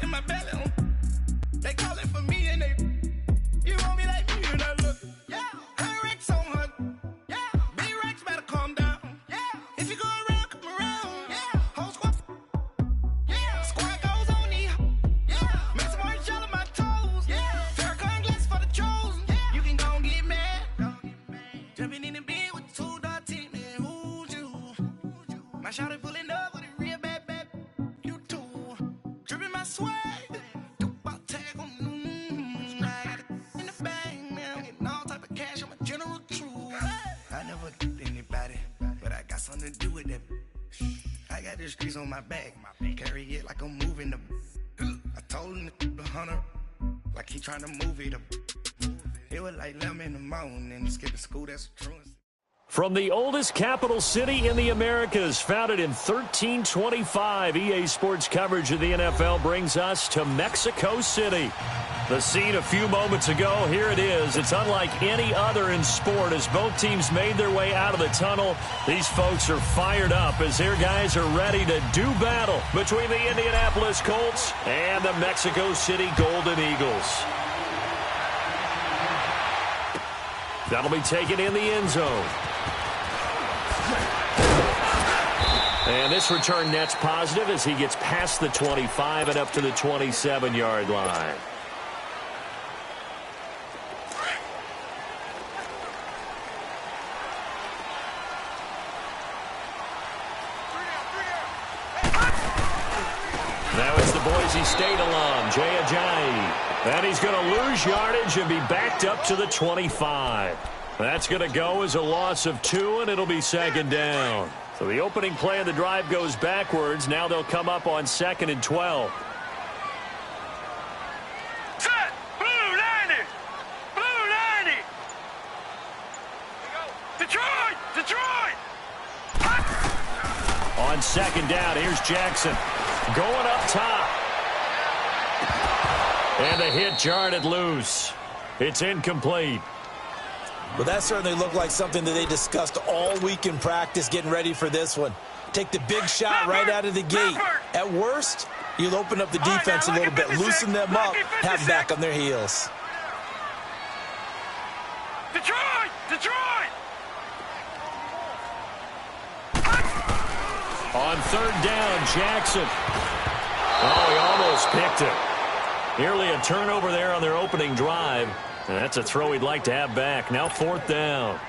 in my belly. They call it for me and they. You want me like me and I look. Yeah. Her Rex on her. Yeah. B-Rex better calm down. Yeah. If you go around, come around. Yeah. Whole squad. Yeah. Squad goes on me. Yeah. Make some orange gel on my toes. Yeah. Farrakhan glass for the chosen. Yeah. You can go and get mad. Jumping in the bed with the 2-dot team. And who's you? My shawty pulling up with a real bad. You too. Dripping my swag. I never did anybody, but I got something to do with that. I got the streets on my back, carry it like I'm moving the. I told him the hunter, like he trying to move it up. It was like 11 in the morning, skipping school, that's true. From the oldest capital city in the Americas, founded in 1325, EA Sports coverage of the NFL brings us to Mexico City. The scene a few moments ago, here it is. It's unlike any other in sport as both teams made their way out of the tunnel. These folks are fired up as their guys are ready to do battle between the Indianapolis Colts and the Mexico City Golden Eagles. That'll be taken in the end zone. And this return net's positive as he gets past the 25 and up to the 27-yard line. Now it's the Boise State alum, Jay Ajayi. And he's going to lose yardage and be backed up to the 25. That's going to go as a loss of 2, and it'll be second down. So the opening play of the drive goes backwards. Now they'll come up on 2nd and 12. Set! Blue 90! Blue 90! Detroit! Detroit! On 2nd down, here's Jackson. Going up top. And the hit jarred it loose. It's incomplete. Well, that certainly looked like something that they discussed all week in practice getting ready for this one. Take the big shot right out of the gate. At worst, you'll open up the defense a little bit, loosen them up, have them back on their heels. Detroit! Detroit! On 3rd down, Jackson. Oh, he almost picked it. Nearly a turnover there on their opening drive. And that's a throw he'd like to have back. Now 4th down.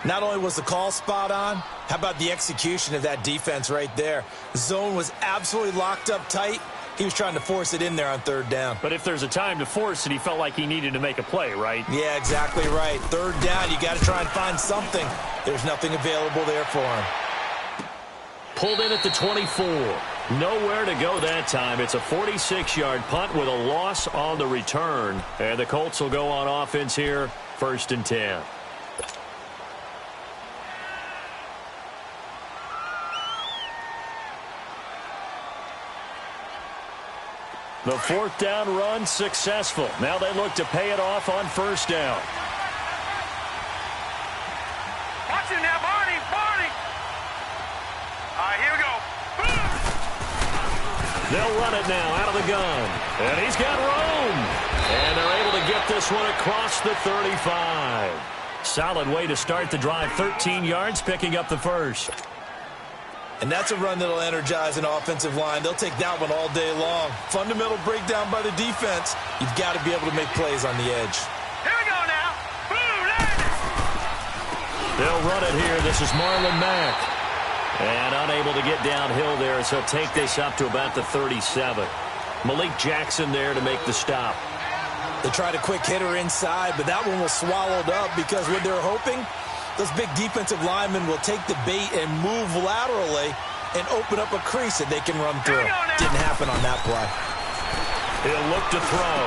Not only was the call spot on, how about the execution of that defense right there? The zone was absolutely locked up tight. He was trying to force it in there on 3rd down. But if there's a time to force it, he felt like he needed to make a play, right? Yeah, exactly right. 3rd down, you got to try and find something. There's nothing available there for him. Pulled in at the 24. Nowhere to go that time. It's a 46-yard punt with a loss on the return. And the Colts will go on offense here, 1st and 10. The 4th down run successful. Now they look to pay it off on 1st down. Watch it now, Barney! Barney! All right, here we go. They'll run it now out of the gun. And he's got room. And they're able to get this one across the 35. Solid way to start the drive. 13 yards, picking up the first. And that's a run that'll energize an offensive line. They'll take that one all day long. Fundamental breakdown by the defense. You've got to be able to make plays on the edge. Here we go now. Blue 90! They'll run it here. This is Marlon Mack. And unable to get downhill there, so take this up to about the 37. Malik Jackson there to make the stop. They tried a quick hitter inside, but that one was swallowed up because what they're hoping, those big defensive linemen will take the bait and move laterally and open up a crease that they can run through. Didn't happen on that play. He'll look to throw.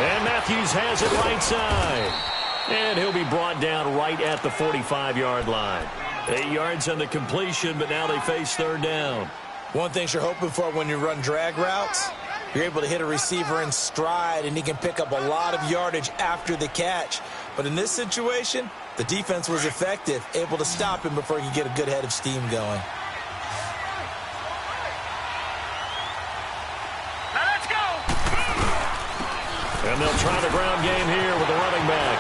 And Matthews has it right side. And he'll be brought down right at the 45-yard line. 8 yards on the completion, but now they face 3rd down. One thing you're hoping for when you run drag routes, you're able to hit a receiver in stride, and he can pick up a lot of yardage after the catch. But in this situation, the defense was effective, able to stop him before he could get a good head of steam going. And they'll try the ground game here with the running back.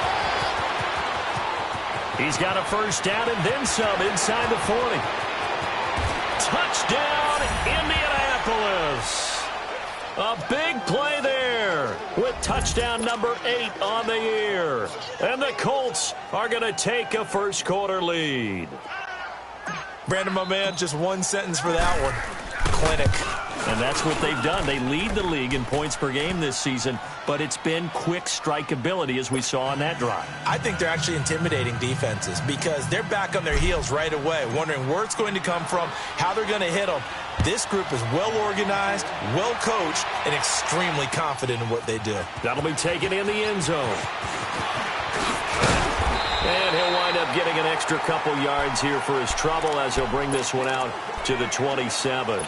He's got a first down and then some inside the 40. Touchdown, Indianapolis. A big play there with touchdown number 8 on the year. And the Colts are going to take a first quarter lead. Brandon, my man, just one sentence for that one. Clinic. And that's what they've done. They lead the league in points per game this season, but it's been quick strikeability as we saw on that drive. I think they're actually intimidating defenses because they're back on their heels right away, wondering where it's going to come from, how they're going to hit them. This group is well organized, well coached, and extremely confident in what they do. That'll be taken in the end zone. And he'll wind up getting an extra couple yards here for his trouble as he'll bring this one out to the 27.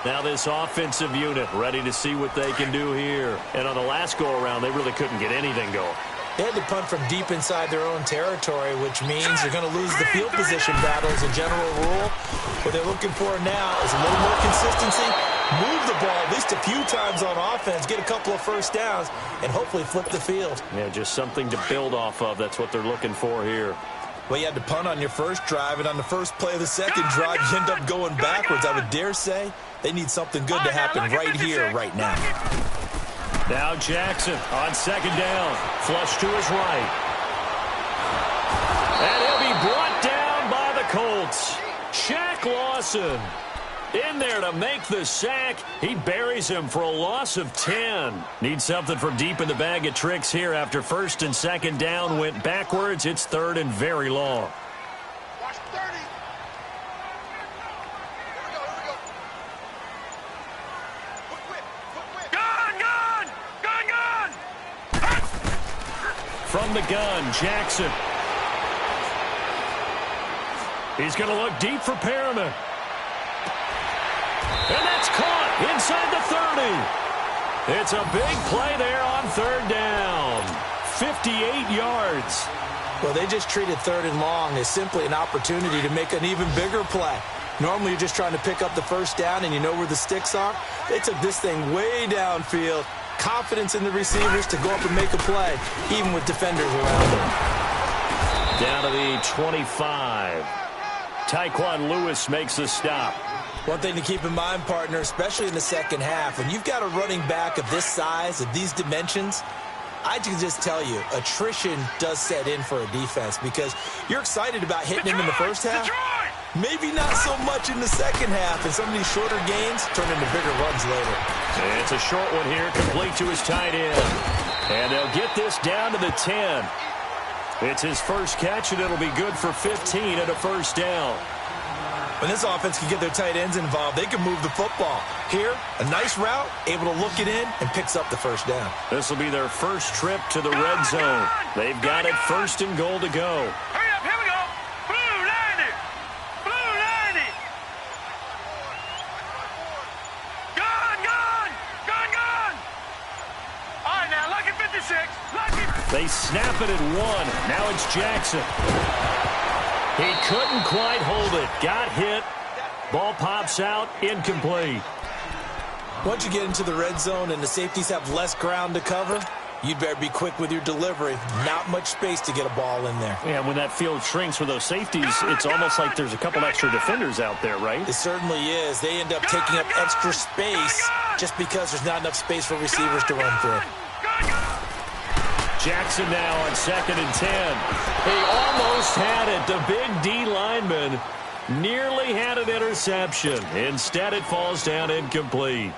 Now this offensive unit ready to see what they can do here. And on the last go-around, they really couldn't get anything going. They had to punt from deep inside their own territory, which means they're going to lose the field position battle as a general rule. What they're looking for now is a little more consistency, move the ball at least a few times on offense, get a couple of first downs, and hopefully flip the field. Yeah, just something to build off of. That's what they're looking for here. Well, you had to punt on your first drive, and on the first play of the second drive, you end up going backwards. I would dare say they need something good to happen right here, right now. Now Jackson on second down. Flush to his right. And he'll be brought down by the Colts. Shaq Lawson in there to make the sack. He buries him for a loss of 10. Needs something from deep in the bag of tricks here after first and second down went backwards. It's third and very long. Watch 30. Here we go. Quick. Gun. From the gun, Jackson. He's going to look deep for Perriman. And that's caught inside the 30. It's a big play there on third down. 58 yards. Well, they just treated third and long as simply an opportunity to make an even bigger play. Normally, you're just trying to pick up the first down and you know where the sticks are. They took this thing way downfield. Confidence in the receivers to go up and make a play, even with defenders around them. Down to the 25. Tyquan Lewis makes the stop. One thing to keep in mind, partner, especially in the second half, when you've got a running back of this size, of these dimensions, I can just tell you, attrition does set in for a defense because you're excited about hitting him in the first half. Maybe not so much in the second half, and some of these shorter gains turn into bigger runs later. It's a short one here, complete to his tight end. And they'll get this down to the 10. It's his first catch, and it'll be good for 15 and a first down. When this offense can get their tight ends involved, they can move the football. Here, a nice route, able to look it in, and picks up the first down. This will be their first trip to the red zone. They've got it first and goal to go. Hurry up, here we go. Blue 90. Blue 90. Gun. All right, now, lucky 56. Lucky. They snap it at 1. Now it's Jackson. He couldn't quite hold it. Got hit. Ball pops out. Incomplete. Once you get into the red zone and the safeties have less ground to cover, you'd better be quick with your delivery. Not much space to get a ball in there. Yeah, when that field shrinks with those safeties, it's almost like there's a couple extra defenders out there, right? It certainly is. They end up taking up extra space just because there's not enough space for receivers to run through. Jackson now on second and 10. He almost had it. The big D lineman nearly had an interception. Instead, it falls down incomplete.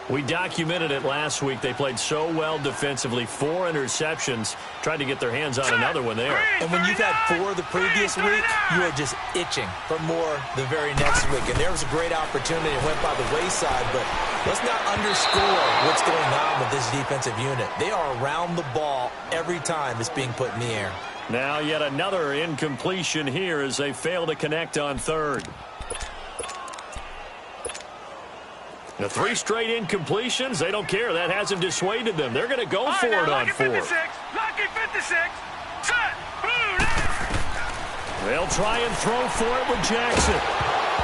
We documented it last week. They played so well defensively. 4 interceptions. Tried to get their hands on another one there. And when you've had 4 the previous week, you are just itching for more the very next week. And there was a great opportunity. It went by the wayside, but let's not underscore what's going on with this defensive unit. They are around the ball every time it's being put in the air. Now yet another incompletion here as they fail to connect on third. The 3 straight incompletions, they don't care. That hasn't dissuaded them. They're going to go for it on 4. Lucky 56. Set. Blue. They'll try and throw for it with Jackson.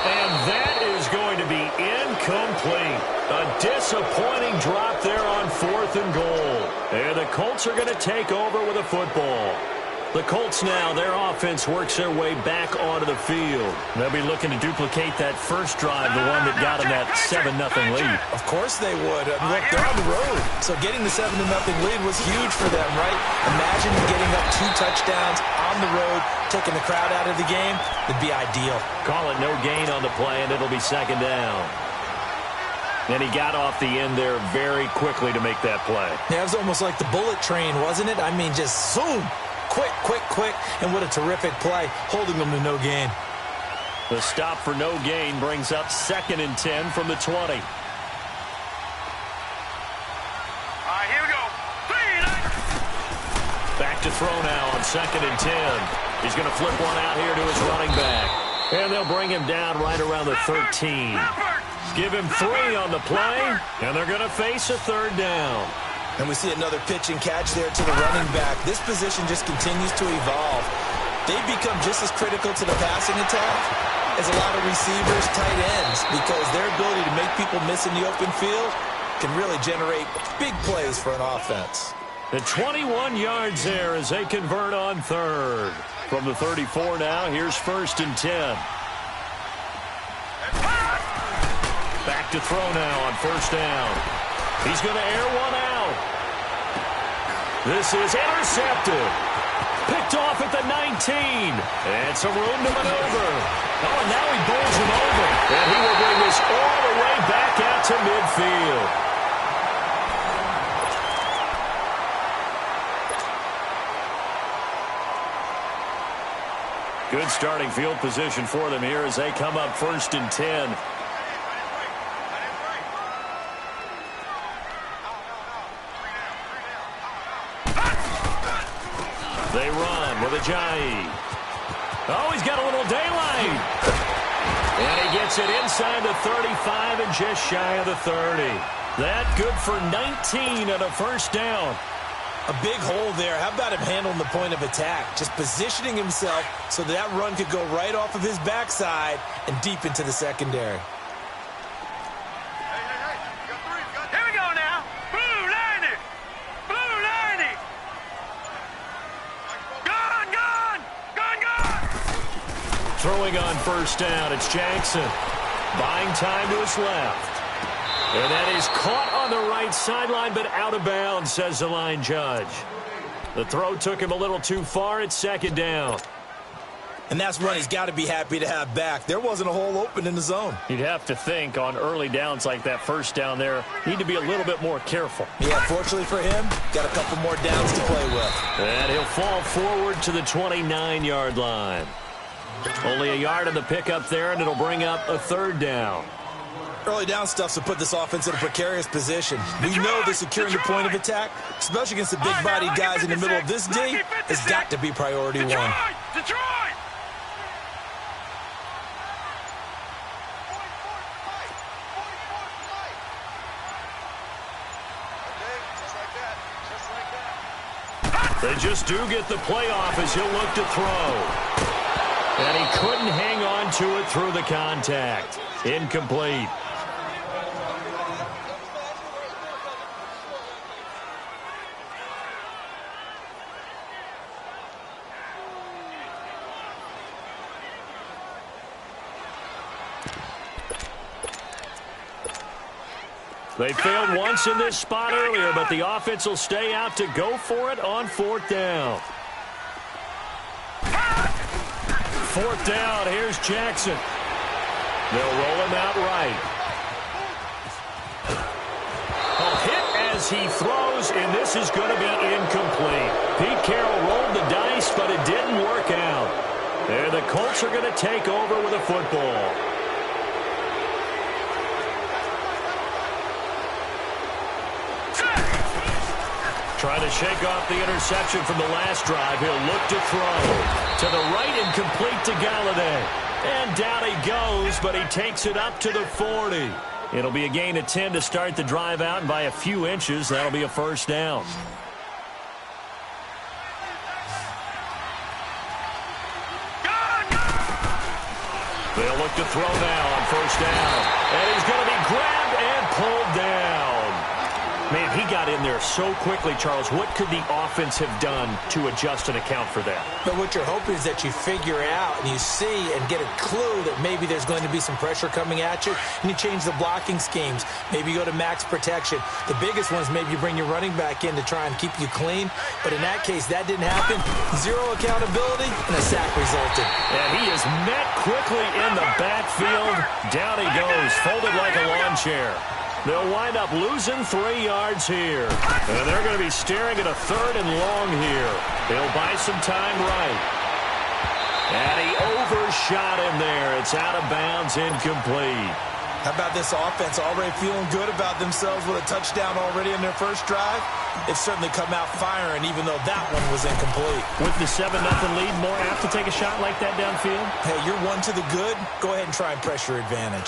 And that is going to be incomplete. A disappointing drop there on 4th and goal. And the Colts are going to take over with a football. The Colts now, their offense works their way back onto the field. They'll be looking to duplicate that first drive, the one that got them that 7-0 lead. Of course they would. Look, they're on the road. So getting the 7-0 lead was huge for them, right? Imagine getting up 2 touchdowns on the road, taking the crowd out of the game. It'd be ideal. Call it no gain on the play, and it'll be 2nd down. And he got off the end there very quickly to make that play. Yeah, it was almost like the bullet train, wasn't it? I mean, just zoom. Quick, and what a terrific play, holding them to no gain. The stop for no gain brings up 2nd and 10 from the 20. All right, here we go. Back to throw now on 2nd and 10. He's going to flip one out here to his running back. And they'll bring him down right around the 13. Give him 3 on the play, and they're going to face a 3rd down. And we see another pitch and catch there to the running back. This position just continues to evolve. They become just as critical to the passing attack as a lot of receivers, tight ends, because their ability to make people miss in the open field can really generate big plays for an offense. The 21 yards there as they convert on 3rd. From the 34 now, here's 1st and 10. Back to throw now on 1st down. He's going to air one out. This is intercepted. Picked off at the 19. And some room to maneuver. Oh, and now he bowls him over. And he will bring this all the way back out to midfield. Good starting field position for them here as they come up 1st and 10. They run with Ajayi. Oh, he's got a little daylight. And he gets it inside the 35 and just shy of the 30. That good for 19 and a 1st down. A big hole there. How about him handling the point of attack? Just positioning himself so that run could go right off of his backside and deep into the secondary. Here we go now. Blue 90. Blue 90. Gone. Throwing on 1st down, it's Jackson. Buying time to his left. And that is caught on the right sideline, but out of bounds, says the line judge. The throw took him a little too far. It's 2nd down. And that's one he's got to be happy to have back. There wasn't a hole open in the zone. You'd have to think on early downs like that 1st down there, need to be a little bit more careful. Yeah, fortunately for him, got a couple more downs to play with. And he'll fall forward to the 29-yard line. Only a yard on the pickup there, and it'll bring up a 3rd down. Early down stuff to put this offense in a precarious position. We know that securing the point of attack, especially against the big-bodied guys in the middle of this D, has got to be priority one. Detroit! They just do get the playoff as he'll look to throw. And he couldn't hang on to it through the contact. Incomplete. They failed once in this spot earlier, but the offense will stay out to go for it on 4th down. 4th down, here's Jackson. They'll roll him out right. A hit as he throws, and this is going to be incomplete. Pete Carroll rolled the dice, but it didn't work out. And the Colts are going to take over with a football. Trying to shake off the interception from the last drive. He'll look to throw. To the right and complete to Galladay. And down he goes, but he takes it up to the 40. It'll be a gain of 10 to start the drive out, and by a few inches, that'll be a 1st down. They'll look to throw now on first down. And he's going to be grabbed and pulled down. Man, he got in there so quickly, Charles. What could the offense have done to adjust and account for that? But what you're hoping is that you figure out and you see and get a clue that maybe there's going to be some pressure coming at you, and you change the blocking schemes. Maybe you go to max protection. The biggest one is maybe you bring your running back in to try and keep you clean. But in that case, that didn't happen. Zero accountability, and a sack resulted. And he is met quickly in the backfield. Down he goes, folded like a lawn chair. They'll wind up losing 3 yards here. And they're going to be staring at a 3rd and long here. They'll buy some time right. And he overshot him there. It's out of bounds, incomplete. How about this offense already feeling good about themselves with a touchdown already in their first drive? They've certainly come out firing, even though that one was incomplete. With the 7-0 lead, more apt to take a shot like that downfield? Hey, you're one to the good. Go ahead and try and press your advantage.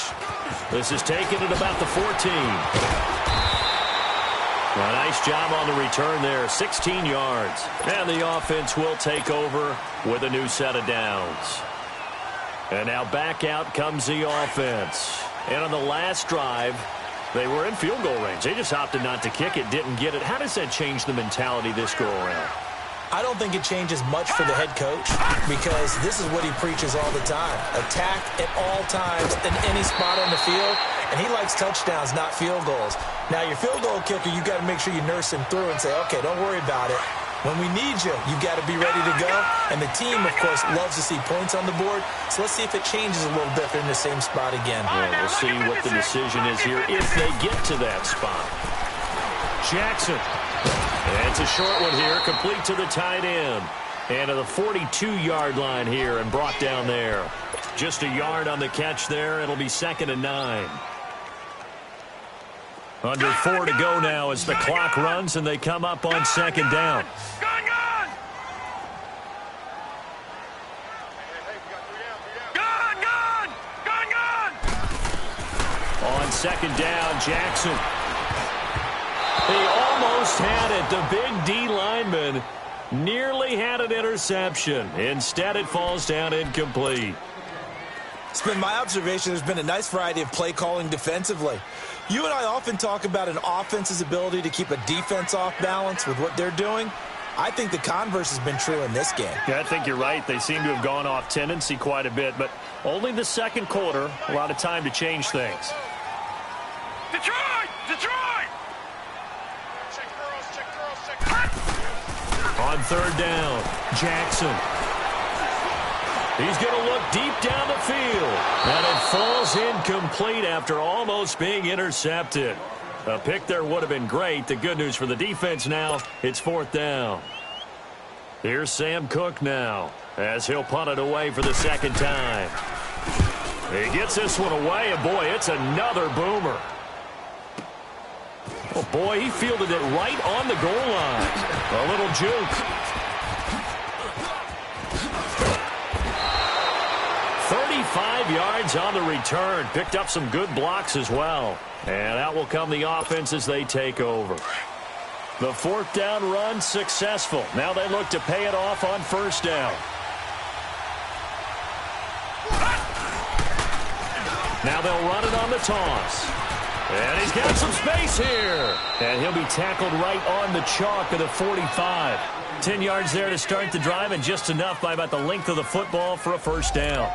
This is taken at about the 14. A nice job on the return there, 16 yards. And the offense will take over with a new set of downs. And now back out comes the offense. And on the last drive, they were in field goal range. They just opted not to kick it, didn't get it. How does that change the mentality this go-around? I don't think it changes much for the head coach because this is what he preaches all the time. Attack at all times in any spot on the field, and he likes touchdowns, not field goals. Now, your field goal kicker, you got to make sure you nurse him through and say, okay, don't worry about it. When we need you, you've got to be ready to go. And the team, of course, loves to see points on the board. So let's see if it changes a little bit if they're in the same spot again. Well, we'll see what the decision is here if they get to that spot. Jackson. And it's a short one here, complete to the tight end. And to the 42-yard line here and brought down there. Just a yard on the catch there. It'll be 2nd and 9. Under 4 to go now as the clock runs and they come up on 2nd down. On 2nd down, Jackson. He almost had it. The big D lineman nearly had an interception. Instead, it falls down incomplete. It's been my observation there's been a nice variety of play calling defensively. You and I often talk about an offense's ability to keep a defense off balance with what they're doing. I think the converse has been true in this game. Yeah, I think you're right. They seem to have gone off tendency quite a bit, but only the second quarter, a lot of time to change things. Detroit! Detroit! On 3rd down, Jackson. He's going to look deep down the field. And it falls incomplete after almost being intercepted. A pick there would have been great. The good news for the defense now, it's 4th down. Here's Sam Cook now as he'll punt it away for the 2nd time. He gets this one away, and boy, it's another boomer. Oh, boy, he fielded it right on the goal line. A little juke. 35 yards on the return. Picked up some good blocks as well. And out will come the offense as they take over. The 4th down run successful. Now they look to pay it off on 1st down. Now they'll run it on the toss. And he's got some space here. And he'll be tackled right on the chalk of the 45. 10 yards there to start the drive, and just enough by about the length of the football for a 1st down.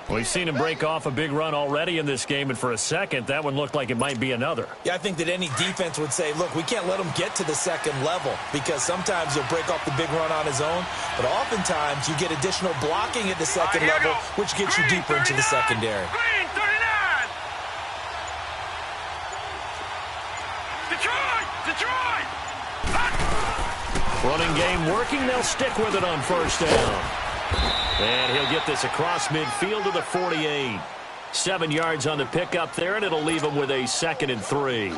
We've seen him break off a big run already in this game, and for a second, that one looked like it might be another. Yeah, I think that any defense would say, look, we can't let him get to the 2nd level because sometimes he'll break off the big run on his own, but oftentimes you get additional blocking at the 2nd level, which gets you deeper into the secondary. Green 39! Detroit! Detroit! Running game working. They'll stick with it on 1st down. And he'll get this across midfield to the 48. 7 yards on the pickup there, and it'll leave him with a 2nd and 3.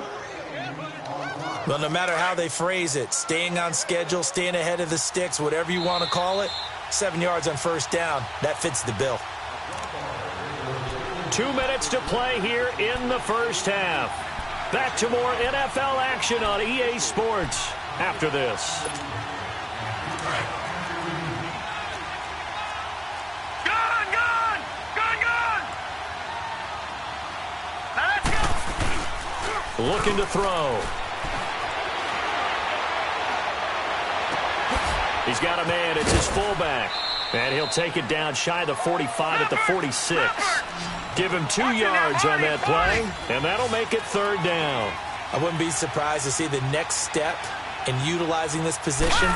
Well, no matter how they phrase it, staying on schedule, staying ahead of the sticks, whatever you want to call it, 7 yards on 1st down, that fits the bill. 2 minutes to play here in the 1st half. Back to more NFL action on EA Sports after this. looking to throw. He's got a man. It's his fullback. And he'll take it down shy of the 45 at the 46. Give him 2 yards on that play, and that'll make it 3rd down. I wouldn't be surprised to see the next step in utilizing this position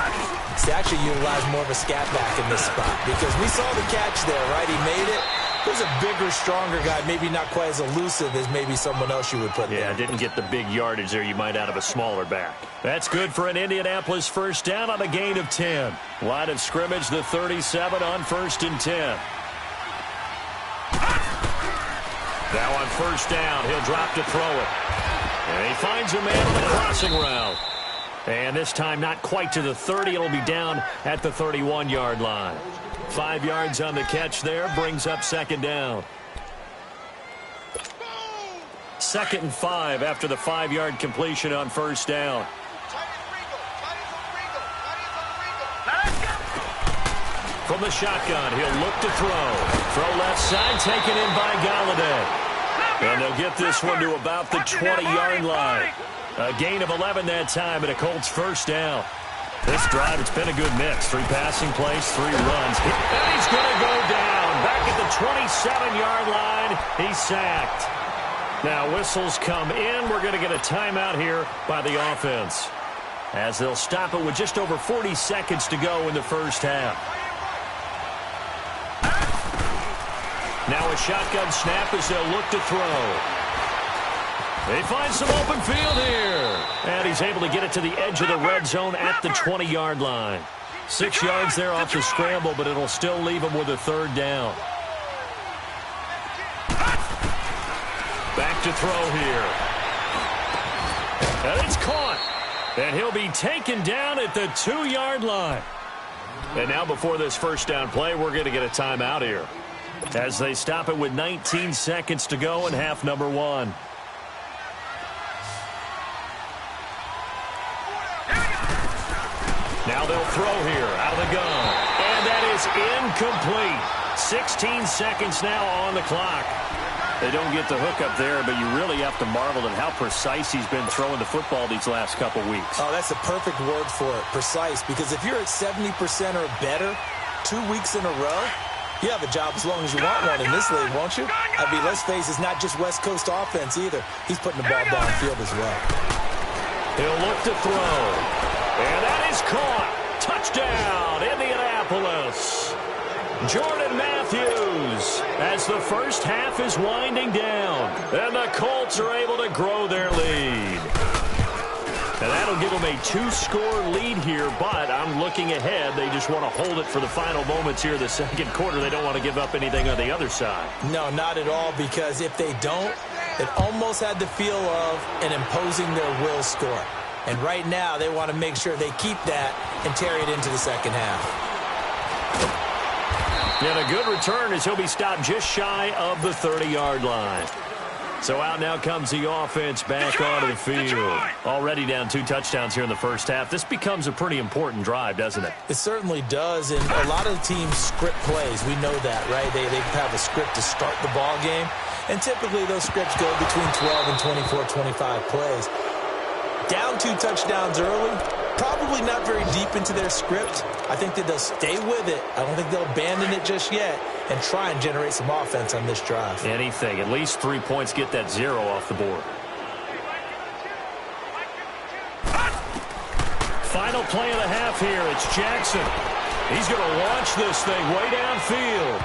is to actually utilize more of a scat back in this spot. Because we saw the catch there, right? He made it. There's a bigger, stronger guy, maybe not quite as elusive as maybe someone else you would put there. Yeah, didn't get the big yardage there you might out of a smaller back. That's good for an Indianapolis first down on a gain of 10. Line of scrimmage, the 37 on 1st and 10. Now on 1st down, he'll drop to throw it. And he finds a man on the crossing route. And this time not quite to the 30. It'll be down at the 31-yard line. 5 yards on the catch there, brings up 2nd down. 2nd and 5 after the 5-yard completion on 1st down. From the shotgun, he'll look to throw. Throw left side, taken in by Galladay. And they'll get this one to about the 20-yard line. A gain of 11 that time, and a Colts first down. This drive, it's been a good mix. 3 passing plays, 3 runs. And he's going to go down. Back at the 27-yard line, he's sacked. Now whistles come in. We're going to get a timeout here by the offense, as they'll stop it with just over 40 seconds to go in the first half. Now a shotgun snap as they'll look to throw. They find some open field here. And he's able to get it to the edge of the red zone at the 20-yard line. 6 yards there off the scramble, but it'll still leave him with a 3rd down. Back to throw here. And it's caught. And he'll be taken down at the 2-yard line. And now before this first down play, we're going to get a timeout here, as they stop it with 19 seconds to go in half number 1. Now they'll throw here out of the gun. And that is incomplete. 16 seconds now on the clock. They don't get the hook up there, but you really have to marvel at how precise he's been throwing the football these last couple weeks. Oh, that's the perfect word for it, precise. Because if you're at 70% or better 2 weeks in a row, you have a job as long as you want one in this league, won't you? I mean, let's face it, it's not just West Coast offense either. He's putting the ball downfield as well. He'll look to throw. And that is caught. Touchdown, Indianapolis. Jordan Matthews, as the first half is winding down. And the Colts are able to grow their lead. And that'll give them a 2-score lead here, but I'm looking ahead. They just want to hold it for the final moments here of the second quarter. They don't want to give up anything on the other side. No, not at all, because if they don't, it almost had the feel of an imposing their will score. And right now, they want to make sure they keep that and carry it into the second half. And a good return as he'll be stopped just shy of the 30-yard line. So out now comes the offense back onto the field. Already down 2 touchdowns here in the first half. This becomes a pretty important drive, doesn't it? It certainly does, and a lot of the teams script plays. We know that, right? They have a script to start the ball game, and typically those scripts go between 12 and 24, 25 plays. Down 2 touchdowns early, probably not very deep into their script. I think that they'll stay with it. I don't think they'll abandon it just yet and try and generate some offense on this drive. Anything. At least 3 points, get that 0 off the board. Final play of the half here. It's Jackson. He's going to launch this thing way downfield.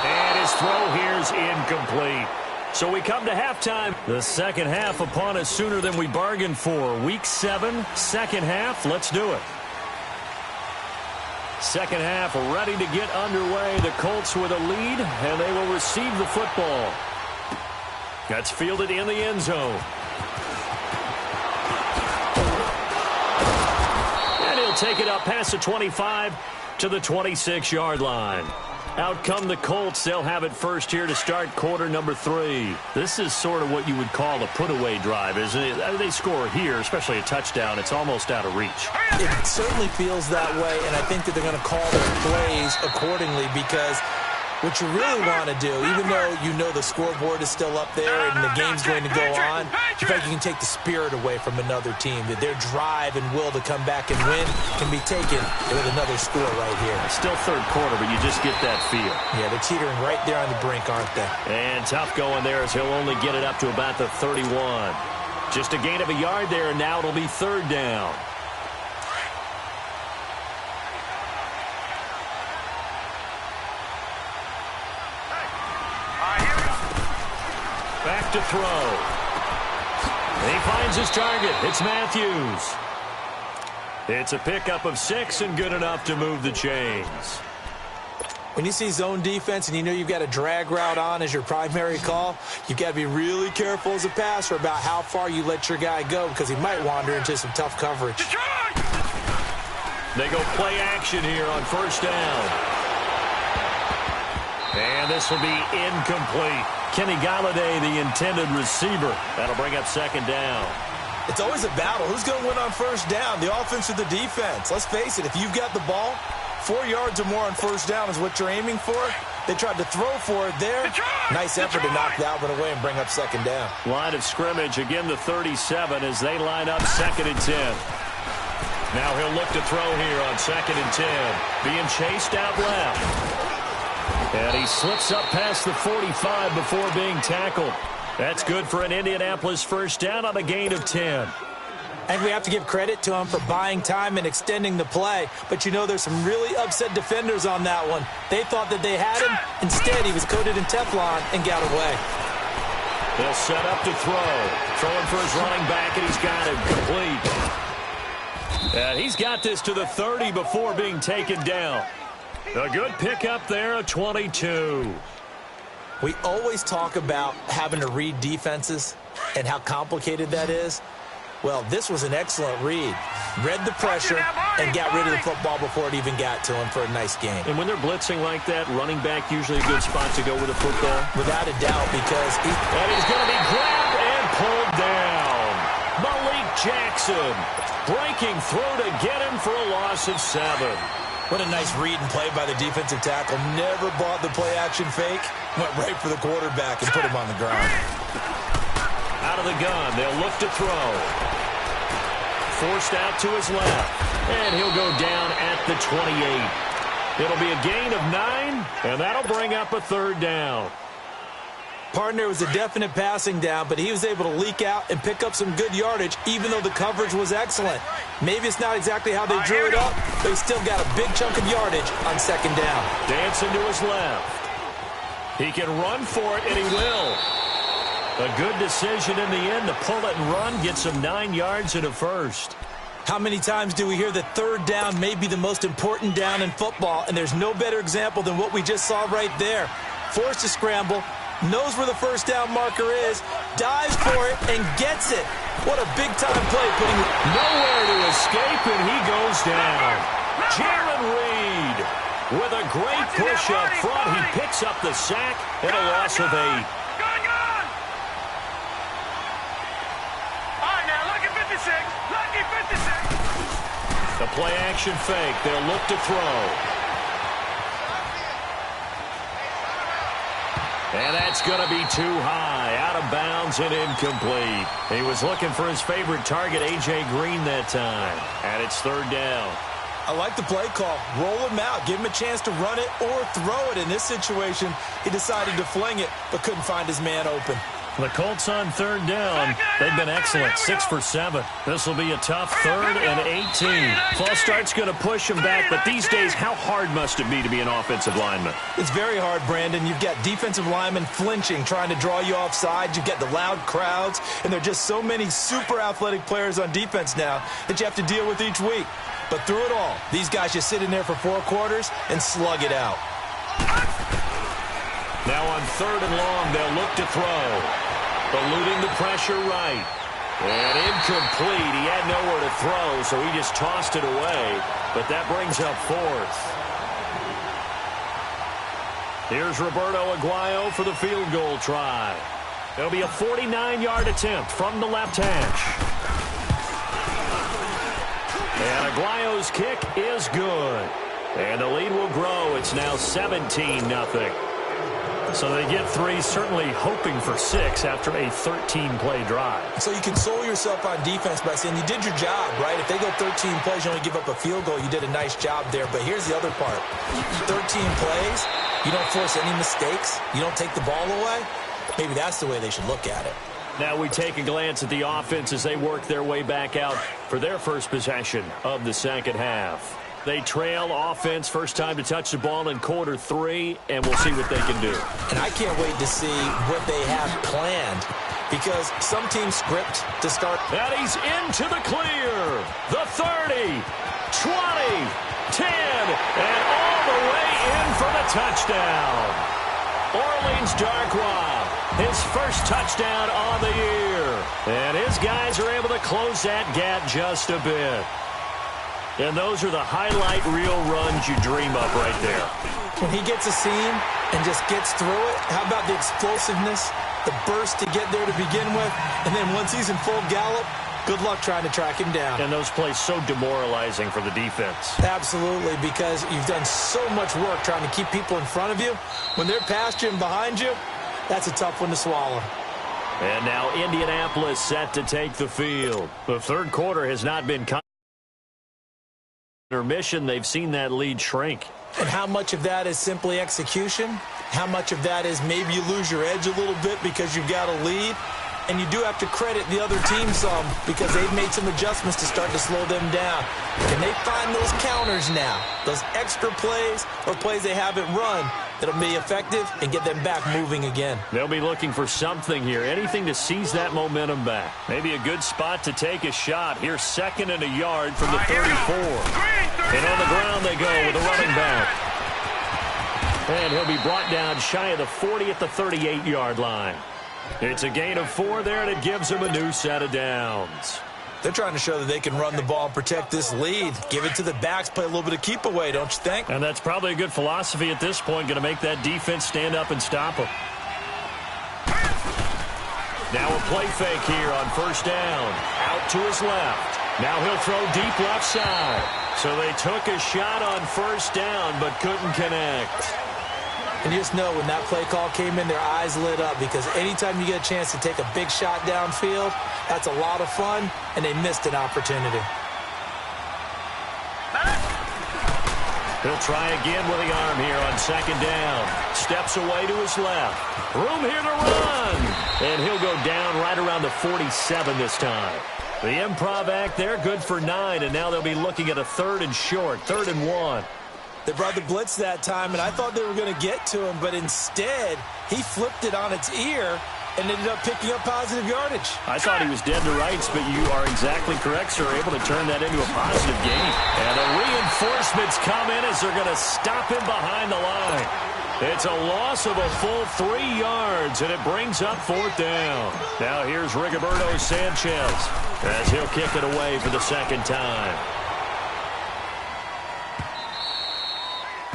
And his throw here is incomplete. So we come to halftime. The second half upon us sooner than we bargained for. Week 7, second half. Let's do it. Second half ready to get underway. The Colts with a lead, and they will receive the football. That's fielded in the end zone. And he'll take it up past the 25 to the 26-yard line. Out come the Colts. They'll have it first here to start quarter number 3. This is sort of what you would call a put-away drive, isn't it? They score here, especially a touchdown. It's almost out of reach. It certainly feels that way, and I think that they're going to call their plays accordingly because What you really want to do, even though you know the scoreboard is still up there and the game's going to go on, you feel like you can take the spirit away from another team, that their drive and will to come back and win can be taken with another score right here. Still third quarter, but you just get that feel. Yeah, they're teetering right there on the brink, aren't they? And tough going there as he'll only get it up to about the 31. Just a gain of a yard there, and now it'll be third down. Back to throw. He finds his target. It's Matthews. It's a pickup of 6 and good enough to move the chains. When you see zone defense and you know you've got a drag route on as your primary call, you've got to be really careful as a passer about how far you let your guy go because he might wander into some tough coverage. They go play action here on first down. And this will be incomplete. Kenny Galladay, the intended receiver. That'll bring up second down. It's always a battle. Who's going to win on first down, the offense or the defense? Let's face it, if you've got the ball, 4 yards or more on first down is what you're aiming for. They tried to throw for it there. Nice effort to knock that one away and bring up second down. Line of scrimmage, again the 37 as they line up second and 10. Now he'll look to throw here on second and 10. Being chased out left. And he slips up past the 45 before being tackled. That's good for an Indianapolis first down on a gain of 10. And we have to give credit to him for buying time and extending the play. But you know there's some really upset defenders on that one. They thought that they had him. Instead, he was coated in Teflon and got away. They'll set up to throw. Throwing for his running back, and he's got him complete. And he's got this to the 30 before being taken down. A good pickup there, a 22. We always talk about having to read defenses and how complicated that is. Well, this was an excellent read. Read the pressure and got rid of the football before it even got to him for a nice game. And when they're blitzing like that, running back usually a good spot to go with the football? Without a doubt, because and he's going to be grabbed and pulled down. Malik Jackson breaking through to get him for a loss of 7. What a nice read and play by the defensive tackle. Never bought the play-action fake. Went right for the quarterback and put him on the ground. Out of the gun, they'll look to throw. Forced out to his left. And he'll go down at the 28. It'll be a gain of 9, and that'll bring up a third down. Partner was a definite passing down, but he was able to leak out and pick up some good yardage, even though the coverage was excellent. Maybe it's not exactly how they drew it up, but he still got a big chunk of yardage on second down. Dancing to his left. He can run for it, and he will. A good decision in the end to pull it and run, gets him 9 yards and a first. How many times do we hear that third down may be the most important down in football, and there's no better example than what we just saw right there. Forced to scramble, knows where the first down marker is, dives for it, and gets it. What a big-time play, putting nowhere to escape, and he goes down. Jaron Reed with a great push up front. He picks up the sack and a loss of 8. All right, now, lucky 56. Lucky 56. The play-action fake. They'll look to throw. And that's going to be too high, out of bounds and incomplete. He was looking for his favorite target, A.J. Green, that time. And it's third down. I like the play call. Roll him out. Give him a chance to run it or throw it. In this situation, he decided to fling it, but couldn't find his man open. The Colts on third down. They've been excellent, 6 for 7. This will be a tough third and 18. False start's going to push him back, but these days, how hard must it be to be an offensive lineman? It's very hard, Brandon. You've got defensive linemen flinching, trying to draw you offside. You've got the loud crowds, and there are just so many super athletic players on defense now that you have to deal with each week. But through it all, these guys just sit in there for 4 quarters and slug it out. Now on third and long, they'll look to throw. Eluding the pressure right. And incomplete. He had nowhere to throw, so he just tossed it away. But that brings up 4th. Here's Roberto Aguayo for the field goal try. It'll be a 49-yard attempt from the left hash. And Aguayo's kick is good. And the lead will grow. It's now 17-0. So they get 3, certainly hoping for 6 after a 13-play drive. So you console yourself on defense by saying you did your job, right? If they go 13 plays, you only give up a field goal, you did a nice job there. But here's the other part. 13 plays, you don't force any mistakes, you don't take the ball away. Maybe that's the way they should look at it. Now we take a glance at the offense as they work their way back out for their first possession of the second half. They trail offense, first time to touch the ball in quarter 3, and we'll see what they can do. And I can't wait to see what they have planned, because some teams script to start. And he's into the clear. The 30, 20, 10, and all the way in for the touchdown. Orleans Darkwa, his first touchdown on the year. And his guys are able to close that gap just a bit. And those are the highlight reel runs you dream of right there. When he gets a seam and just gets through it, how about the explosiveness, the burst to get there to begin with, and then once he's in full gallop, good luck trying to track him down. And those plays so demoralizing for the defense. Absolutely, because you've done so much work trying to keep people in front of you. When they're past you and behind you, that's a tough one to swallow. And now Indianapolis set to take the field. The third quarter has not been intermission. They've seen that lead shrink. And how much of that is simply execution? How much of that is maybe you lose your edge a little bit because you've got a lead? And you do have to credit the other team some, because they've made some adjustments to start to slow them down. Can they find those counters now, those extra plays or plays they haven't run that'll be effective and get them back moving again? They'll be looking for something here, anything to seize that momentum back. Maybe a good spot to take a shot. Here's 2nd and a yard from the 34. And on the ground they go with a running back. And he'll be brought down shy of the 40 at the 38-yard line. It's a gain of 4 there, and it gives them a new set of downs. They're trying to show that they can run the ball and protect this lead. Give it to the backs, play a little bit of keep away, don't you think? And that's probably a good philosophy at this point, going to make that defense stand up and stop them. Now a play fake here on first down. Out to his left. Now he'll throw deep left side. So they took a shot on first down, but couldn't connect. And you just know when that play call came in, their eyes lit up, because anytime you get a chance to take a big shot downfield, that's a lot of fun, and they missed an opportunity. He'll try again with the arm here on second down. Steps away to his left. Room here to run. And he'll go down right around the 47 this time. The improv act there, good for 9, and now they'll be looking at a 3rd and short, 3rd and 1. They brought the blitz that time, and I thought they were going to get to him, but instead, he flipped it on its ear and ended up picking up positive yardage. I thought he was dead to rights, but you are exactly correct, sir. Able to turn that into a positive gain. And the reinforcements come in as they're going to stop him behind the line. It's a loss of a full 3 yards, and it brings up 4th down. Now here's Rigoberto Sanchez as he'll kick it away for the 2nd time.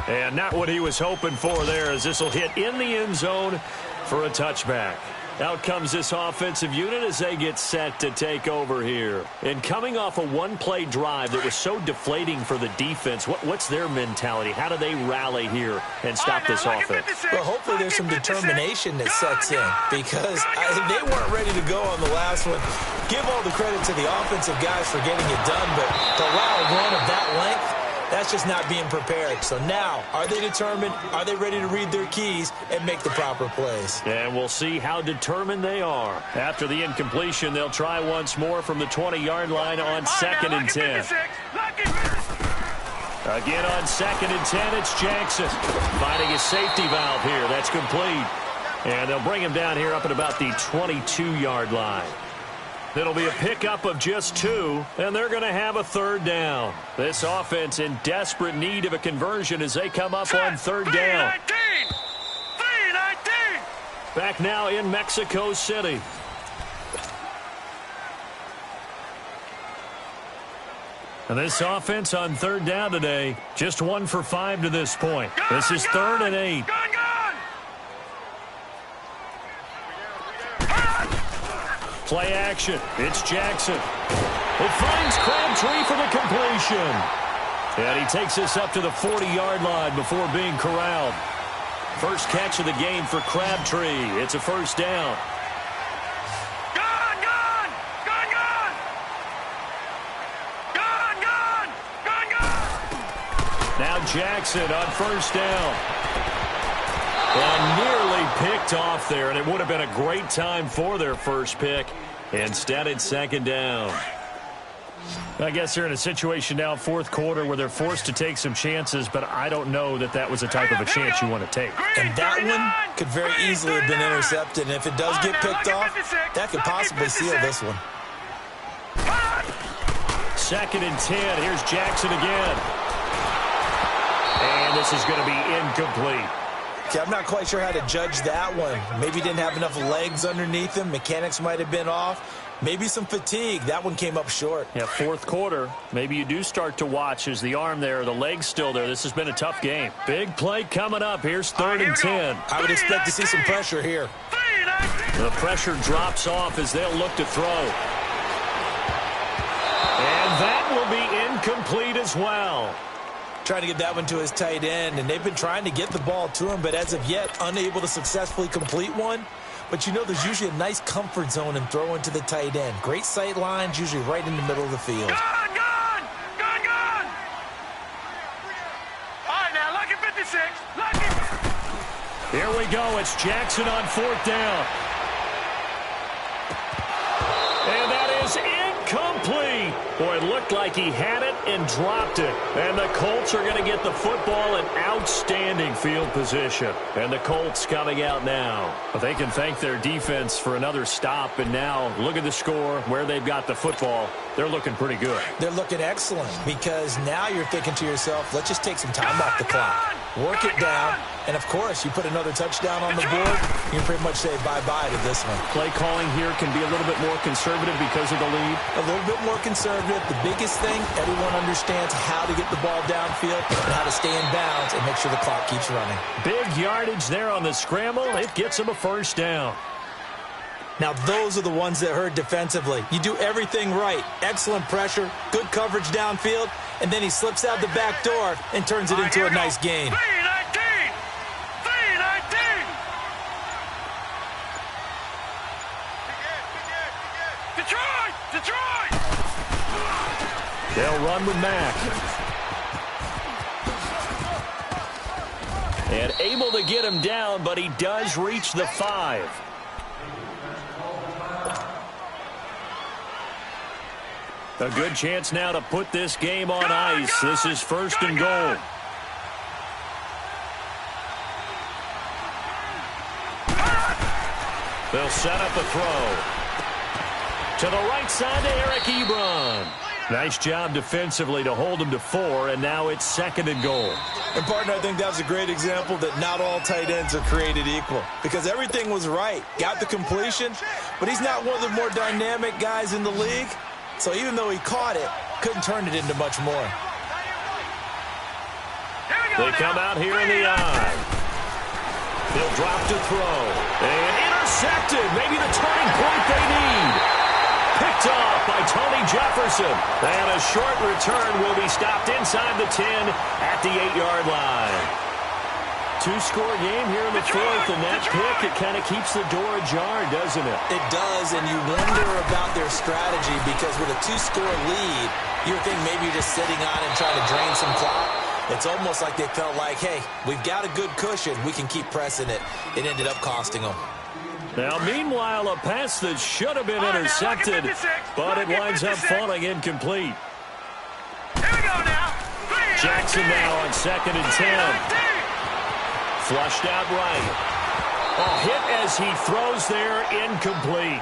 And not what he was hoping for there, as this will hit in the end zone for a touchback. Out comes this offensive unit as they get set to take over here. And coming off a one-play drive that was so deflating for the defense, what's their mentality? How do they rally here and stop this offense? Well, hopefully there's some determination that sets in, because they weren't ready to go on the last one. Give all the credit to the offensive guys for getting it done, but to allow a run of that length, that's just not being prepared. So now, are they determined? Are they ready to read their keys and make the proper plays? And we'll see how determined they are. After the incompletion, they'll try once more from the 20-yard line on 2nd and 10. Again on 2nd and 10, it's Jackson finding a safety valve here. That's complete. And they'll bring him down here up at about the 22-yard line. It'll be a pickup of just 2, and they're going to have a 3rd down. This offense in desperate need of a conversion as they come up on 3rd down. Back now in Mexico City. And this offense on 3rd down today, just 1 for 5 to this point. This is 3rd and 8. Play action. It's Jackson. It finds Crabtree for the completion. And he takes this up to the 40-yard line before being corralled. First catch of the game for Crabtree. It's a first down. Now Jackson on first down. And nearly picked off there, and it would have been a great time for their first pick. Instead, it's second down. I guess they're in a situation now, fourth quarter, where they're forced to take some chances, but I don't know that that was the type of a chance you want to take. And that one could very easily have been intercepted, and if it does get picked off, that could possibly seal this one. Second and 10. Here's Jackson again. And this is going to be incomplete. Okay, I'm not quite sure how to judge that one. Maybe he didn't have enough legs underneath him. Mechanics might have been off. Maybe some fatigue. That one came up short. Yeah, fourth quarter. Maybe you do start to watch as the arm there, the leg's still there. This has been a tough game. Big play coming up. Here's third and 10. I would expect to see some pressure here. The pressure drops off as they'll look to throw. And that will be incomplete as well. Trying to get that one to his tight end, and they've been trying to get the ball to him, but as of yet, unable to successfully complete one. But you know there's usually a nice comfort zone in throwing to the tight end. Great sight lines, usually right in the middle of the field. Gone! All right, now, lucky 56. Lucky. Here we go. It's Jackson on fourth down. And that is incomplete. Boy, it looked like he had it and dropped it. And the Colts are going to get the football in outstanding field position. And the Colts coming out now. But they can thank their defense for another stop. And now look at the score, where they've got the football. They're looking pretty good. They're looking excellent because now you're thinking to yourself, let's just take some time off the clock. Work it down. And, of course, you put another touchdown on the board, you can pretty much say bye-bye to this one. Play calling here can be a little bit more conservative because of the lead. A little bit more conservative. The biggest thing, everyone understands how to get the ball downfield and how to stay in bounds and make sure the clock keeps running. Big yardage there on the scramble. It gets them a first down. Now, those are the ones that hurt defensively. You do everything right. Excellent pressure, good coverage downfield, and then he slips out the back door and turns it into a nice gain. Detroit! They'll run with Mack. And able to get him down, but he does reach the 5. A good chance now to put this game on ice. This is first and goal. They'll set up a throw. To the right side to Eric Ebron. Nice job defensively to hold him to 4, and now it's second and goal. And, partner, I think that was a great example that not all tight ends are created equal because everything was right. Got the completion, but he's not one of the more dynamic guys in the league. So even though he caught it, couldn't turn it into much more. They come out here in the eye. He'll drop to throw. And intercepted. Maybe the turning point they need. Picked off by Tony Jefferson. And a short return will be stopped inside the 10 at the 8-yard line. Two-score game here in the fourth, and that pick, it kind of keeps the door ajar, doesn't it? It does, and you wonder about their strategy because with a 2-score lead, you would think maybe you're just sitting on and trying to drain some clock. It's almost like they felt like, hey, we've got a good cushion. We can keep pressing it. It ended up costing them. Now, meanwhile, a pass that should have been intercepted, but it winds up falling incomplete. Here we go now. Jackson now on second and 10. Flushed out right. A hit as he throws there, incomplete.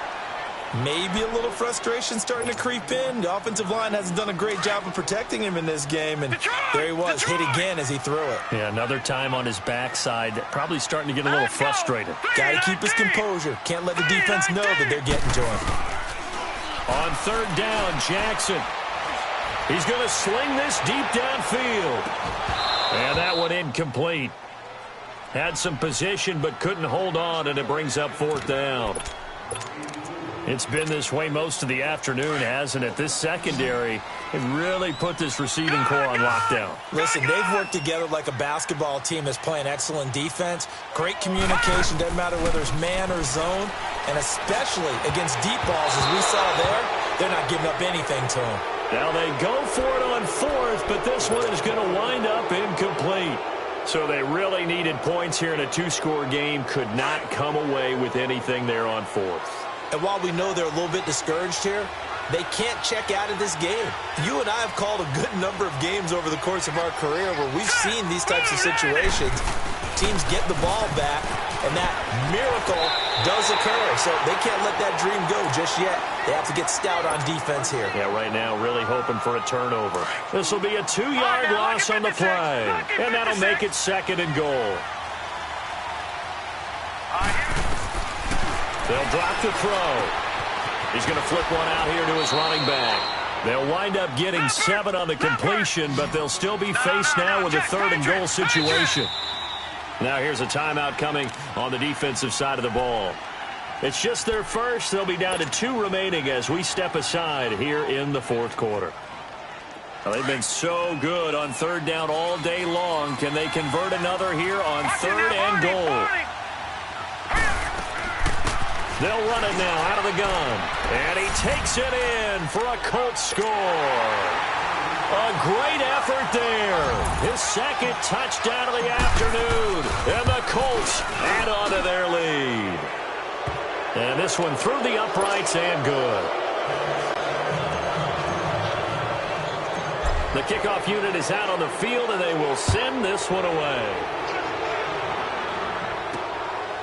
Maybe a little frustration starting to creep in. The offensive line hasn't done a great job of protecting him in this game, and there he was, hit again as he threw it. Yeah, another time on his backside, probably starting to get a little frustrated. Got to keep his composure. Can't let the defense know that they're getting to him. On third down, Jackson. He's going to sling this deep downfield. And that one incomplete. Had some position but couldn't hold on, and it brings up fourth down. It's been this way most of the afternoon, hasn't it? This secondary has really put this receiving core on lockdown. Listen, they've worked together like a basketball team that's playing excellent defense. Great communication, doesn't matter whether it's man or zone. And especially against deep balls, as we saw there, they're not giving up anything to them. Now they go for it on fourth, but this one is going to wind up incomplete. So they really needed points here in a two-score game. Could not come away with anything there on fourth. And while we know they're a little bit discouraged here, they can't check out of this game. You and I have called a good number of games over the course of our career where we've seen these types of situations. Teams get the ball back, and that miracle does occur. So they can't let that dream go just yet. They have to get stout on defense here. Yeah, right now really hoping for a turnover. This will be a 2-yard loss on the play, and that'll make it 2nd and goal. They'll drop the throw. He's going to flip one out here to his running back. They'll wind up getting 7 on the completion, but they'll still be faced now with a 3rd and goal situation. Now here's a timeout coming on the defensive side of the ball. It's just their first. They'll be down to 2 remaining as we step aside here in the 4th quarter. Well, they've been so good on 3rd down all day long. Can they convert another here on 3rd and goal? They'll run it now out of the gun. And he takes it in for a Colts score. A great effort there. His 2nd touchdown of the afternoon. And the Colts add on to their lead. And this one through the uprights and good. The kickoff unit is out on the field, and they will send this one away.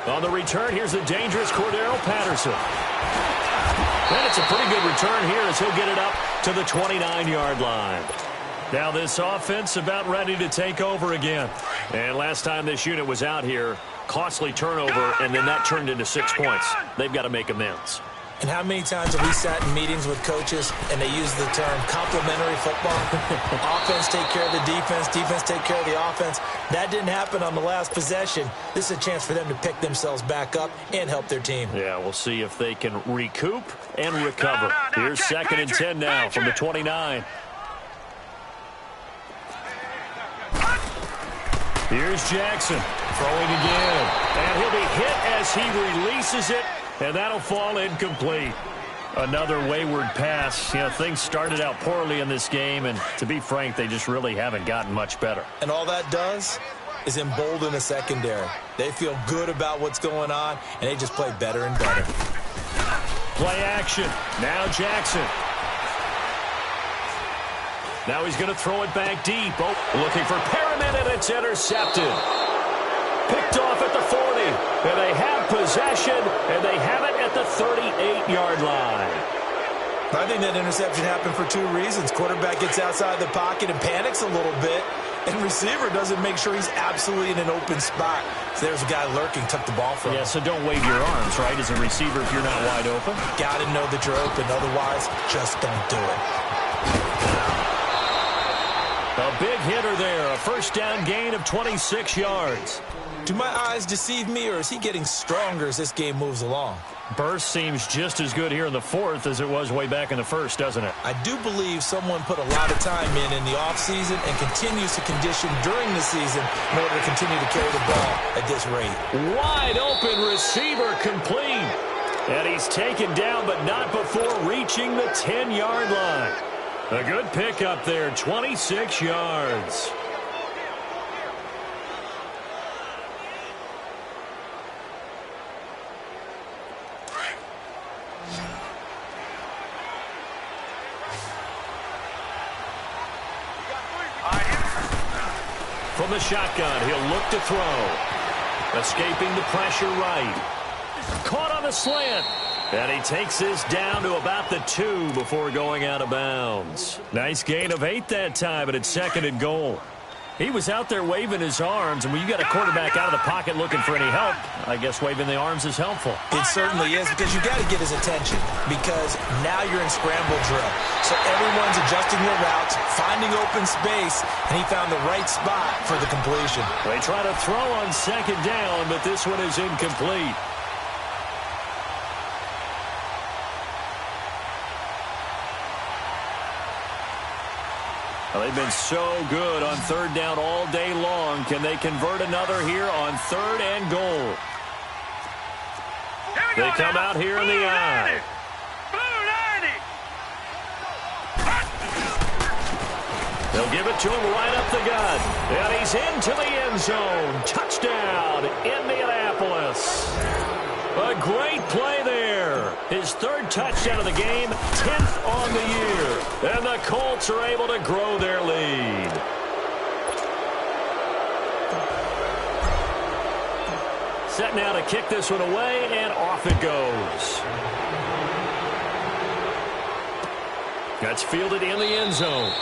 On the return, here's the dangerous Cordero Patterson. And it's a pretty good return here as he'll get it up to the 29-yard line. Now this offense about ready to take over again. And last time this unit was out here, costly turnover, and then that turned into 6 points. They've got to make amends. And how many times have we sat in meetings with coaches and they use the term complementary football? Offense take care of the defense, defense take care of the offense. That didn't happen on the last possession. This is a chance for them to pick themselves back up and help their team. Yeah, we'll see if they can recoup and recover. Here's 2nd and 10 now from the 29. Here's Jackson throwing again. And he'll be hit as he releases it. And that'll fall incomplete. Another wayward pass. You know, things started out poorly in this game, and to be frank, they just really haven't gotten much better. And all that does is embolden the secondary. They feel good about what's going on, and they just play better and better. Play action. Now Jackson. Now he's going to throw it back deep. Oh, looking for Perriman, and it's intercepted. Picked off at the 40, and they have possession, and they have it at the 38-yard line. I think that interception happened for 2 reasons. Quarterback gets outside the pocket and panics a little bit, and receiver doesn't make sure he's absolutely in an open spot. So there's a guy lurking, took the ball from him. Yeah, so don't wave your arms, right, as a receiver if you're not wide open. Got to know that you're open, otherwise just don't do it. A big hitter there, a 1st down gain of 26 yards. Do my eyes deceive me, or is he getting stronger as this game moves along? Burst seems just as good here in the 4th as it was way back in the 1st, doesn't it? I do believe someone put a lot of time in the offseason and continues to condition during the season in order to continue to carry the ball at this rate. Wide open receiver complete. And he's taken down, but not before reaching the 10-yard line. A good pickup there, 26 yards. From the shotgun, he'll look to throw. Escaping the pressure right. Caught on the slant. And he takes this down to about the 2 before going out of bounds. Nice gain of 8 that time, but it's 2nd and goal. He was out there waving his arms, and when you got a quarterback out of the pocket looking for any help, I guess waving the arms is helpful. It certainly is, because you got to get his attention, because now you're in scramble drill. So everyone's adjusting their routes, finding open space, and he found the right spot for the completion. They try to throw on 2nd down, but this one is incomplete. Well, they've been so good on third down all day long. Can they convert another here on third and goal? They come out here in the I. They'll give it to him right up the gut. And he's into the end zone. Touchdown, Indianapolis. A great play there. His third touchdown of the game, 10th on the year. And the Colts are able to grow their lead. Set now to kick this one away, and off it goes. That's fielded in the end zone.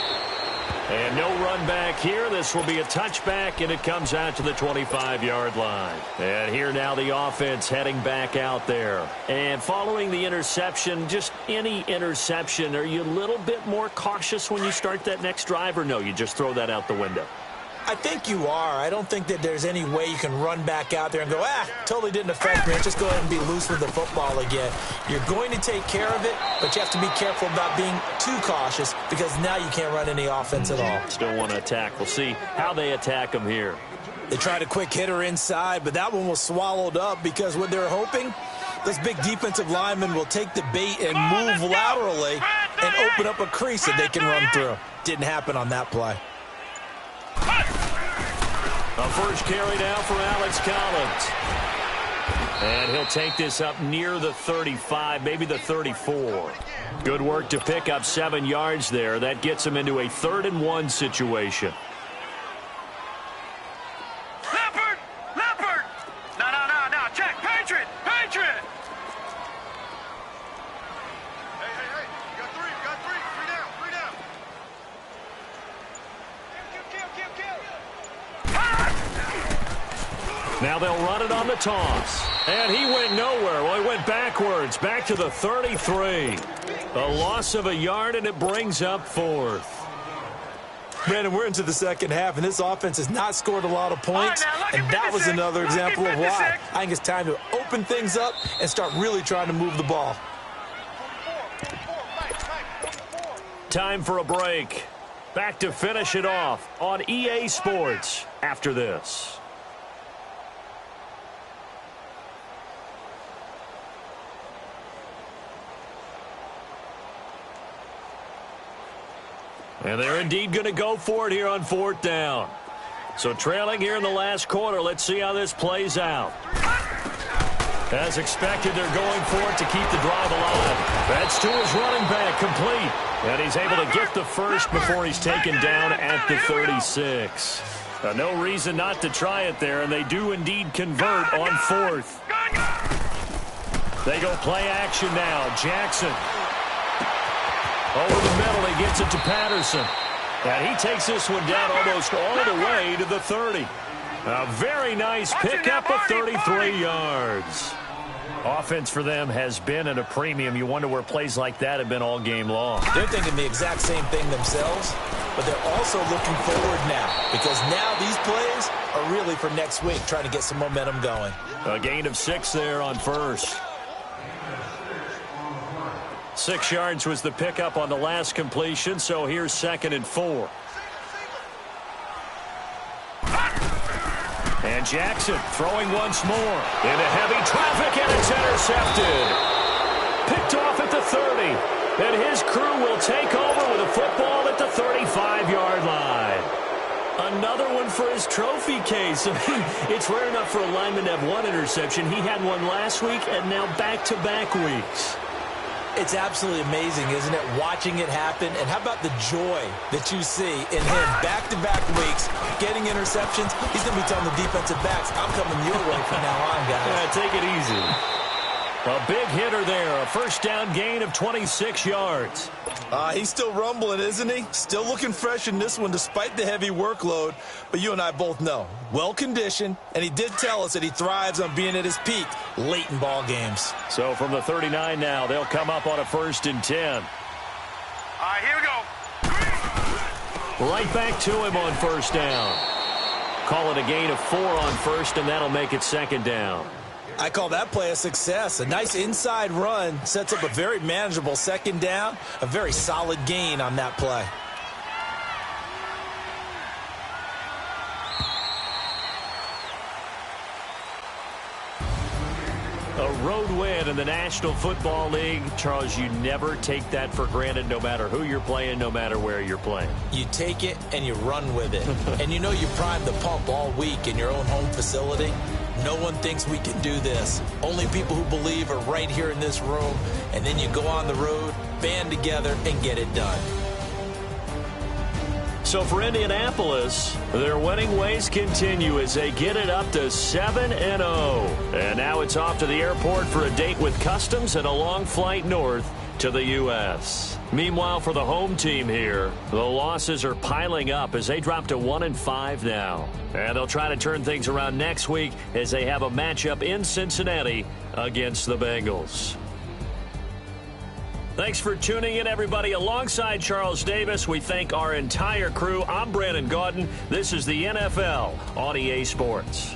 And no run back here. This will be a touchback, and it comes out to the 25-yard line. And here now the offense heading back out there. And following the interception, just any interception, are you a little bit more cautious when you start that next drive, or no, you just throw that out the window? I think you are. I don't think that there's any way you can run back out there and go, totally didn't affect me. Let's just go ahead and be loose with the football again. You're going to take care of it, but you have to be careful about being too cautious because now you can't run any offense at all. Still want to attack. We'll see how they attack them here. They tried a quick hitter inside, but that one was swallowed up because what they're hoping, those big defensive linemen will take the bait and move laterally and open up a crease that they can run through. Didn't happen on that play. A first carry down for Alex Collins. And he'll take this up near the 35, maybe the 34. Good work to pick up 7 yards there. That gets him into a 3rd and 1 situation. Leopard! No, check, Patriot! Hey, you got three down. Now they'll run it on the toss. And he went nowhere. Well, he went backwards, back to the 33. A loss of a yard, and it brings up 4th. Brandon, we're into the second half, and this offense has not scored a lot of points, and that was another example of why. I think it's time to open things up and start really trying to move the ball. Time for a break. Back to finish it off on EA Sports after this. And they're indeed going to go for it here on 4th down. So trailing here in the last quarter, let's see how this plays out. As expected, they're going for it to keep the drive alive. That's to his running back, complete. And he's able to get the first before he's taken down at the 36. No reason not to try it there, and they do indeed convert on 4th. They go play action now. Jackson. Over the middle, he gets it to Patterson. And he takes this one down almost all the way to the 30. A very nice pickup of 33 yards. Offense for them has been at a premium. You wonder where plays like that have been all game long. They're thinking the exact same thing themselves, but they're also looking forward now because now these plays are really for next week, trying to get some momentum going. A gain of 6 there on first. 6 yards was the pickup on the last completion, so here's 2nd and 4. And Jackson throwing once more into heavy traffic, and it's intercepted. Picked off at the 30. And his crew will take over with a football at the 35-yard line. Another one for his trophy case. I mean, it's rare enough for a lineman to have one interception. He had one last week and now back-to-back weeks. It's absolutely amazing, isn't it, watching it happen? And how about the joy that you see in him back-to-back weeks, getting interceptions? He's going to be telling the defensive backs, I'm coming your way from now on, guys. Yeah, take it easy. A big hitter there, a first down gain of 26 yards. He's still rumbling, isn't he? Still looking fresh in this one despite the heavy workload. But you and I both know, well-conditioned, and he did tell us that he thrives on being at his peak late in ball games. So from the 39 now, they'll come up on a 1st and 10. All right, here we go. Right back to him on 1st down. Call it a gain of 4 on 1st, and that'll make it 2nd down. I call that play a success. A nice inside run sets up a very manageable 2nd down. A very solid gain on that play. A road win in the National Football League. Charles, you never take that for granted no matter who you're playing, no matter where you're playing. You take it and you run with it. And you know you primed the pump all week in your own home facility. No one thinks we can do this. Only people who believe are right here in this room. And then you go on the road, band together, and get it done. So for Indianapolis, their winning ways continue as they get it up to 7-0. And now it's off to the airport for a date with Customs and a long flight north to the U.S. Meanwhile, for the home team here, the losses are piling up as they drop to 1-5 now. And they'll try to turn things around next week as they have a matchup in Cincinnati against the Bengals. Thanks for tuning in, everybody. Alongside Charles Davis, we thank our entire crew. I'm Brandon Gaudin. This is the NFL on EA Sports.